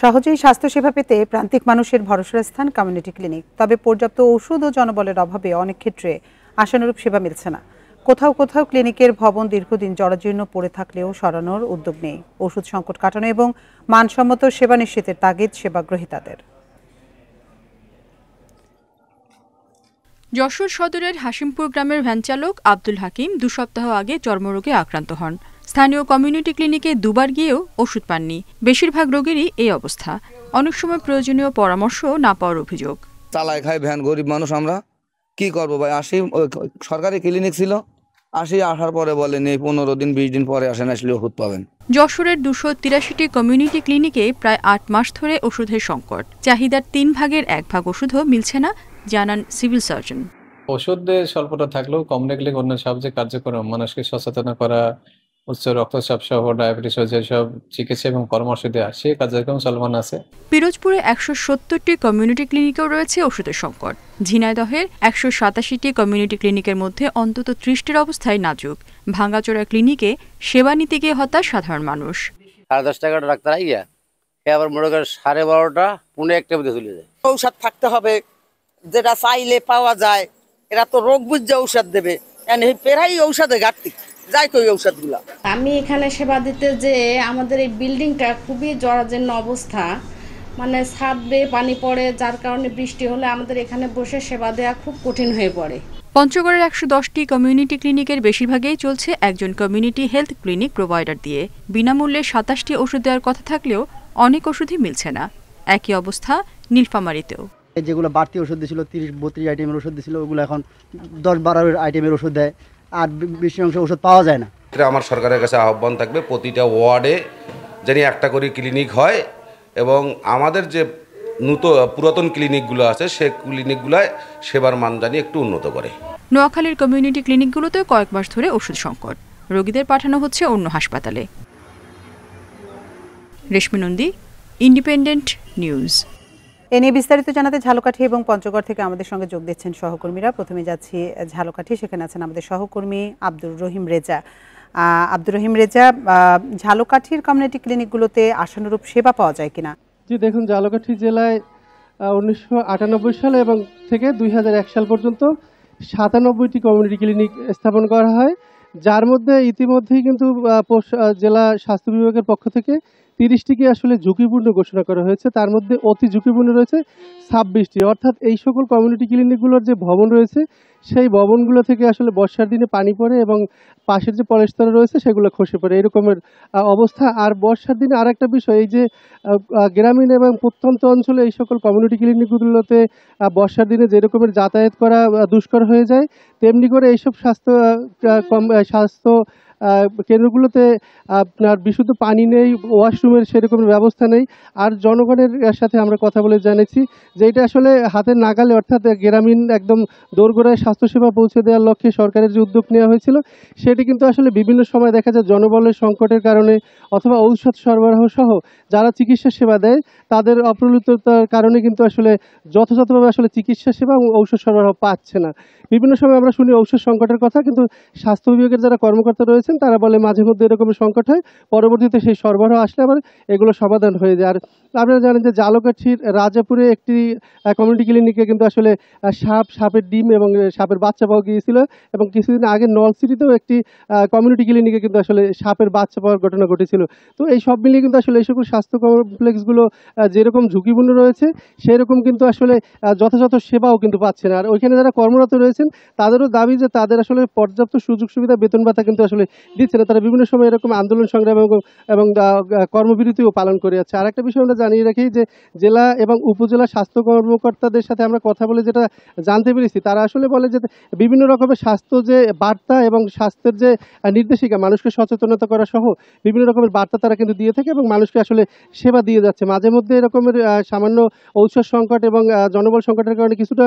সহজেই স্বাস্থ্যসেবা পেতে প্রান্তিক মানুষের ভরসার স্থান কমিউনিটি ক্লিনিক। তবে পর্যাপ্ত ওষুধ ও জনবলের অভাবে অনেক ক্ষেত্রে আশানুরূপ সেবা মিলছে না। কোথাও কোথাও ক্লিনিকের ভবন দীর্ঘদিন জরাজীর্ণ পড়ে থাকলেও সরানোর উদ্যোগ নেই। ওষুধ সংকট কাটানো এবং মানসম্মত সেবা নিশ্চিতের তাগিদ সেবাগ্রহীতাদের। যশোর সদরের হাশিমপুর গ্রামের ভ্যানচালক আব্দুল হাকিম 2 সপ্তাহ আগে চর্মরোগে আক্রান্ত হন। স্থানীয় কমিউনিটি ক্লিনিকে দুবার গিয়েও ওষুধ পাননি। বেশিরভাগ রোগীরই এই অবস্থা। অনেক সময় প্রয়োজনীয় পরামর্শ না পাওয়ার অভিযোগ। চালায় খাই ভ্যান, গরিব মানুষ আমরা, কি করবো ভাই? আসি, সরকারি ক্লিনিক ছিল, আসার পরে বলেন এই 15 দিন 20 দিন পরে আসেন, আসলে ওষুধ পাবেন। যশোরের 283টি কমিউনিটি ক্লিনিকে প্রায় 8 মাস ধরে ওষুধের সংকট। চাহিদার 3 ভাগের 1 ভাগ ওষুধও মিলছে না, জানান সিভিল সার্জন। ওষুধের স্বল্পতা থাকলেও কমিউনিটি ক্লিনিক অন্য সবচেয়ে কার্যক্রম মানুষকে সচেতন করা, উচ্চ রক্তচাপ সহ ডায়াবেটিস ও যেসব চিকিৎসা এবং পরামর্শ দেওয়া, সে কার্যক্রম চলমান আছে। পিরোজপুরে 170টি কমিউনিটি ক্লিনিকেও রয়েছে ওষুধের সংকট। ঝিনাইদহের 187টি কমিউনিটি ক্লিনিকের মধ্যে অন্তত 30টির অবস্থায় নাজুক। ভাঙ্গাচোরা ক্লিনিকে সেবা নিতে গিয়ে হতাশ সাধারণ মানুষ। 10:30 টাকাটা ডাক্তার আইয়া আবার মনে করেন 12:30টা 1:45 মধ্যে চলে যায়। ঔষধ থাকতে হবে, যেটা চাইলে পাওয়া যায়। এরা তো রোগ বুঝে ঔষধ দেবে, প্রায় ঔষধে ঘাটতি যাই কই ঔষধগুলা। আমি এখানে সেবা দিতে যে আমাদের এই বিল্ডিংটা খুবই জরাজীর্ণ অবস্থা, মানে ছাদ বেয়ে পানি পড়ে, যার কারণে বৃষ্টি হলে আমাদের এখানে বসে সেবা দেওয়া খুব কঠিন হয়ে পড়ে। পঞ্চগড়ের 110টি কমিউনিটি ক্লিনিকের বেশিরভাগই চলছে একজন কমিউনিটি হেলথ ক্লিনিক প্রোভাইডার দিয়ে। বিনামূল্যে 27টি ওষুধ দেওয়ার কথা থাকলেও অনেক ওষুধই মিলছে না। একই অবস্থা নীলফামারীতেও। যেগুলো বাড়তি ওষুধ দিয়েছিল, 30-32 আইটেমের ওষুধ দিয়েছিল, ওগুলো এখন 10-12 আইটেমের ওষুধ দেয়, আর বেশি অংশ ওষুধ পাওয়া যায় না। আমার সরকারের কাছে আহ্বান থাকবে, প্রতিটা ওয়ার্ডে যেন একটা করে ক্লিনিক হয় এবং আমাদের যে পুরাতন ক্লিনিকগুলো আছে সেই ক্লিনিকগুলোয় সেবার মান জানি একটু উন্নত করে। নোয়াখালীর কমিউনিটি ক্লিনিকগুলোতে কয়েক মাস ধরে ওষুধ সংকট। রোগীদের পাঠানো হচ্ছে অন্য হাসপাতালে। রেশমি নন্দী, ইন্ডিপেন্ডেন্ট নিউজ। এ নিয়ে বিস্তারিত জানাতে ঝালকাঠি এবং পঞ্চগড় থেকে আমাদের সঙ্গে যোগ দিচ্ছেন সহকর্মীরা। প্রথমে যাচ্ছি ঝালকাঠি, সেখানে আছেন আমাদের সহকর্মী আব্দুর রহিম রেজা। আব্দুর রহিম রেজা, ঝালকাঠির কমিউনিটি ক্লিনিকগুলোতে আশানুরূপ সেবা পাওয়া যায় কিনা? জি দেখুন, ঝালকাঠি জেলায় 1998 সালে এবং থেকে 2001 সাল পর্যন্ত 97টি কমিউনিটি ক্লিনিক স্থাপন করা হয়, যার মধ্যে ইতিমধ্যেই কিন্তু জেলা স্বাস্থ্য বিভাগের পক্ষ থেকে 30টিকে আসলে ঝুঁকিপূর্ণ ঘোষণা করা হয়েছে। তার মধ্যে অতি ঝুঁকিপূর্ণ রয়েছে 26টি। অর্থাৎ এই সকল কমিউনিটি ক্লিনিকগুলোর যে ভবন রয়েছে সেই ভবনগুলো থেকে আসলে বর্ষার দিনে পানি পড়ে এবং পাশের যে পলেস্তরা রয়েছে সেগুলো খসে পড়ে, এরকমের অবস্থা। আর বর্ষার দিনে আর একটা বিষয়, এই যে গ্রামীণ এবং প্রত্যন্ত অঞ্চলে এই সকল কমিউনিটি ক্লিনিকগুলোতে বর্ষার দিনে যে রকমের যাতায়াত করা দুষ্কর হয়ে যায়, তেমনি করে এইসব স্বাস্থ্য কেন্দ্রগুলোতে আপনার বিশুদ্ধ পানি নেই, ওয়াশরুমের সেরকম ব্যবস্থা নেই। আর জনগণের সাথে আমরা কথা বলে জেনেছি যে এটা আসলে হাতের নাগালে, অর্থাৎ গ্রামীণ একদম দোরগোড়ায় স্বাস্থ্যসেবা পৌঁছে দেওয়ার লক্ষ্যে সরকারের যে উদ্যোগ নেওয়া হয়েছিল সেটি কিন্তু আসলে বিভিন্ন সময় দেখা যায় জনবলের সংকটের কারণে অথবা ঔষধ সরবরাহ সহ যারা চিকিৎসা সেবা দেয় তাদের অপ্রতুলতার কারণে কিন্তু আসলে যথাযথভাবে আসলে চিকিৎসা সেবা এবং ঔষধ সরবরাহ পাচ্ছে না। বিভিন্ন সময় আমরা শুনি ঔষধ সংকটের কথা, কিন্তু স্বাস্থ্য বিভাগের যারা কর্মকর্তা রয়েছেন তারা বলে মাঝে মধ্যে এরকমের সংকট হয়, পরবর্তীতে সেই সরবরাহ আসলে আবার এগুলো সমাধান হয়ে যায়। আর আপনারা জানেন যে ঝালকাঠির রাজাপুরে একটি কমিউনিটি ক্লিনিকে কিন্তু আসলে সাপের ডিম এবং সাপের বাচ্চা পাওয়া গিয়েছিল, এবং কিছুদিন আগে নলসিটিতেও একটি কমিউনিটি ক্লিনিকে কিন্তু আসলে সাপের বাচ্চা পাওয়ার ঘটনা ঘটেছিল। তো এই সব মিলিয়ে কিন্তু আসলে এই সকল স্বাস্থ্য কমপ্লেক্সগুলো যেরকম ঝুঁকিপূর্ণ রয়েছে সেরকম কিন্তু আসলে যথাযথ সেবাও কিন্তু পাচ্ছে না। আর ওইখানে যারা কর্মরত রয়েছেন তাদেরও দাবি যে তাদের আসলে পর্যাপ্ত সুযোগ সুবিধা, বেতন ভাতা কিন্তু আসলে দিচ্ছে না। তারা বিভিন্ন সময় এরকম আন্দোলন সংগ্রাম এবং কর্মবিরতিও পালন করে যাচ্ছে। আর একটা বিষয় আমরা জানিয়ে রাখি যে জেলা এবং উপজেলা স্বাস্থ্য কর্মকর্তাদের সাথে আমরা কথা বলে যেটা জানতে পেরেছি, তারা আসলে বলে যে বিভিন্ন রকমের স্বাস্থ্য যে বার্তা এবং স্বাস্থ্যের যে নির্দেশিকা, মানুষকে সচেতনতা করা সহ বিভিন্ন রকমের বার্তা তারা কিন্তু দিয়ে থাকে এবং মানুষকে আসলে সেবা দিয়ে যাচ্ছে। মাঝে মধ্যে এরকমের সামান্য ঔষধ সংকট এবং জনবল সংকটের কারণে কিছুটা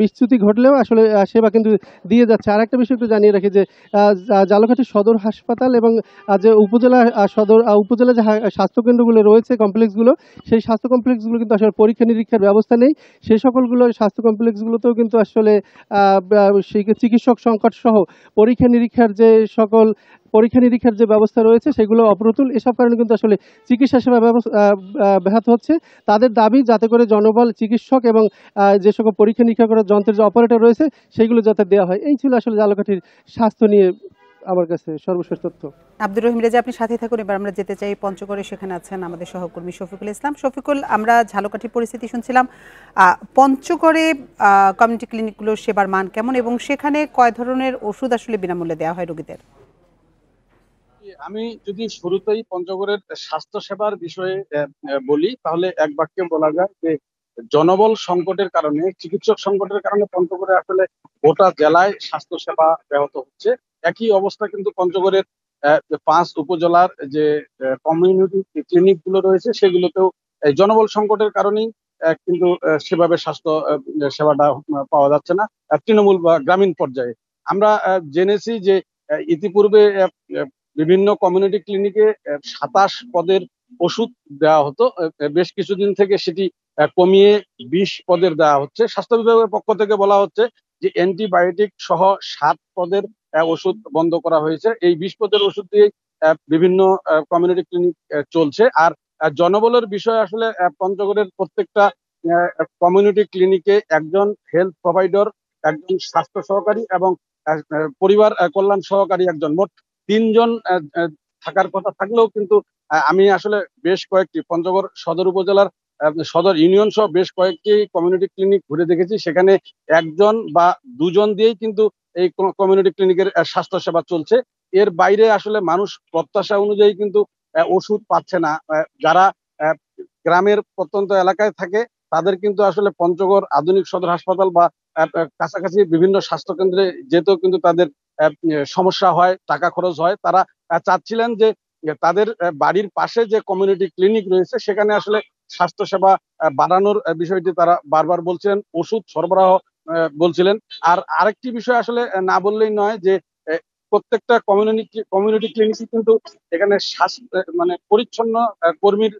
বিচ্যুতি ঘটলেও আসলে সেবা কিন্তু দিয়ে যাচ্ছে। আর একটা বিষয় একটু জানিয়ে রাখি যে ঝালকাঠি সদর সদর হাসপাতাল এবং যে উপজেলা উপজেলা যে স্বাস্থ্যকেন্দ্রগুলো রয়েছে, কমপ্লেক্সগুলো, সেই স্বাস্থ্য কমপ্লেক্সগুলো কিন্তু আসলে পরীক্ষা নিরীক্ষার ব্যবস্থা নেই। সেই সকলগুলো স্বাস্থ্য কমপ্লেক্সগুলোতেও কিন্তু আসলে চিকিৎসক সংকট সহ পরীক্ষা নিরীক্ষার যে ব্যবস্থা রয়েছে সেগুলো অপ্রতুল। এসব কারণে কিন্তু আসলে চিকিৎসা সেবা ব্যাহত হচ্ছে। তাদের দাবি যাতে করে জনবল, চিকিৎসক এবং যে সকল পরীক্ষা নিরীক্ষা করার যন্ত্রের যে অপারেটর রয়েছে সেগুলো যাতে দেওয়া হয়। এই ছিল আসলে ঝালকাঠির স্বাস্থ্য নিয়ে আমার কাছে সর্বশেষ তথ্য। আব্দুর রহিম রেজা, আপনি সাথে থাকুন। এবার আমরা যেতে চাই পঞ্চগড়ে। সেখানে আছেন আমাদের সহকর্মী শফিকুল ইসলাম। শফিকুল, আমরা ঝালকাঠির পরিস্থিতি শুনছিলাম। পঞ্চগড়ে কমিউনিটি ক্লিনিকগুলোর সেবার মান কেমন এবং সেখানে কয় ধরনের ওষুধ আসলে বিনামূল্যে দেওয়া হয় রোগীদের? আমি যদি শুরুতেই পঞ্চগড়ের স্বাস্থ্য সেবার বিষয়ে বলি, তাহলে এক বাক্যে বলা যায় যে জনবল সংকটের কারণে, চিকিৎসক সংকটের কারণে পঞ্চগড়ে আসলে গোটা জেলায় স্বাস্থ্য সেবা ব্যাহত হচ্ছে। একই অবস্থা কিন্তু পঞ্চগড়ের 5 উপজেলার যে কমিউনিটি ক্লিনিক গুলো রয়েছে সেগুলোতেও জনবল সংকটের কারণেই কিন্তু সেভাবে স্বাস্থ্য সেবাটা পাওয়া যাচ্ছে না তৃণমূল বা গ্রামীণ পর্যায়ে। আমরা জেনেছি যে ইতিপূর্বে বিভিন্ন কমিউনিটি ক্লিনিকে 27 পদের ওষুধ দেওয়া হতো, বেশ কিছুদিন থেকে সেটি কমিয়ে 20 পদের দেওয়া হচ্ছে। স্বাস্থ্য বিভাগের পক্ষ থেকে বলা হচ্ছে যে অ্যান্টিবায়োটিক সহ 7 পদের ওষুধ বন্ধ করা হয়েছে। এই 20 পদের ওষুধ দিয়ে বিভিন্ন কমিউনিটি ক্লিনিক চলছে। আর জনবলের বিষয় আসলে পঞ্চগড়ের প্রত্যেকটা কমিউনিটি ক্লিনিকে একজন হেলথ প্রোভাইডার, একজন স্বাস্থ্য সহকারী এবং পরিবার কল্যাণ সহকারী একজন, মোট 3 জন থাকার কথা থাকলেও কিন্তু আমি আসলে বেশ কয়েকটি পঞ্চগড় সদর উপজেলার সদর ইউনিয়ন সহ বেশ কয়েকটি কমিউনিটি ক্লিনিক ঘুরে দেখেছি, সেখানে 1 জন বা 2 জন দিয়েই কিন্তু এই কমিউনিটি ক্লিনিকের স্বাস্থ্য সেবা চলছে। এর বাইরে আসলে মানুষ প্রত্যাশা অনুযায়ী কিন্তু ওষুধ পাচ্ছে না। যারা গ্রামের প্রত্যন্ত এলাকায় থাকে তাদের কিন্তু আসলে পঞ্চগড় আধুনিক সদর হাসপাতাল বা কাছাকাছি বিভিন্ন স্বাস্থ্য কেন্দ্রে যেতেও কিন্তু তাদের সমস্যা হয়, টাকা খরচ হয়। তারা চাচ্ছিলেন যে তাদের বাড়ির পাশে যে কমিউনিটি ক্লিনিক রয়েছে সেখানে আসলে স্বাস্থ্য সেবা বাড়ানোর বিষয়টি তারা বারবার বলছিলেন, ওষুধ সরবরাহ বলছিলেন। আর আরেকটি বিষয় আসলে না বললেই নয় যে প্রত্যেকটা কমিউনিটি ক্লিনিক কিন্তু এখানে মানে পরিচ্ছন্ন কর্মীর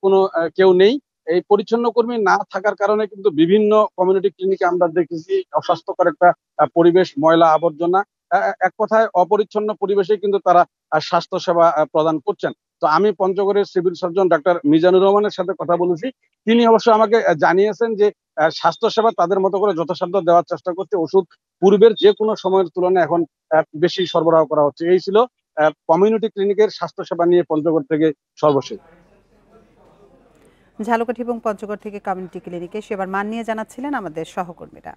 কোনো কেউ নেই। এই পরিচ্ছন্ন কর্মী না থাকার কারণে কিন্তু বিভিন্ন কমিউনিটি ক্লিনিকে আমরা দেখেছি অস্বাস্থ্যকর একটা পরিবেশ, ময়লা আবর্জনা, এক কথায় অপরিচ্ছন্ন পরিবেশে কিন্তু তারা স্বাস্থ্য সেবা প্রদান করছেন। তো আমি পঞ্চগড়ের সিভিল সার্জন ডাক্তার মিজানুর রহমানের সাথে কথা বলেছি। তিনি অবশ্য আমাকে জানিয়েছেন যে স্বাস্থ্য সেবা তাদের মতো করে যথাসাধ্য দেওয়ার চেষ্টা করছে। ওষুধ পূর্বের যে কোনো সময়ের তুলনায় এখন বেশি সরবরাহ করা হচ্ছে। এই ছিল কমিউনিটি ক্লিনিকের স্বাস্থ্য সেবা নিয়ে পঞ্চগড় থেকে সর্বশেষ। ঝালকাঠি এবং পঞ্চগড় থেকে কমিউনিটি ক্লিনিকে সেবার মান নিয়ে জানাচ্ছিলেন আমাদের সহকর্মীরা।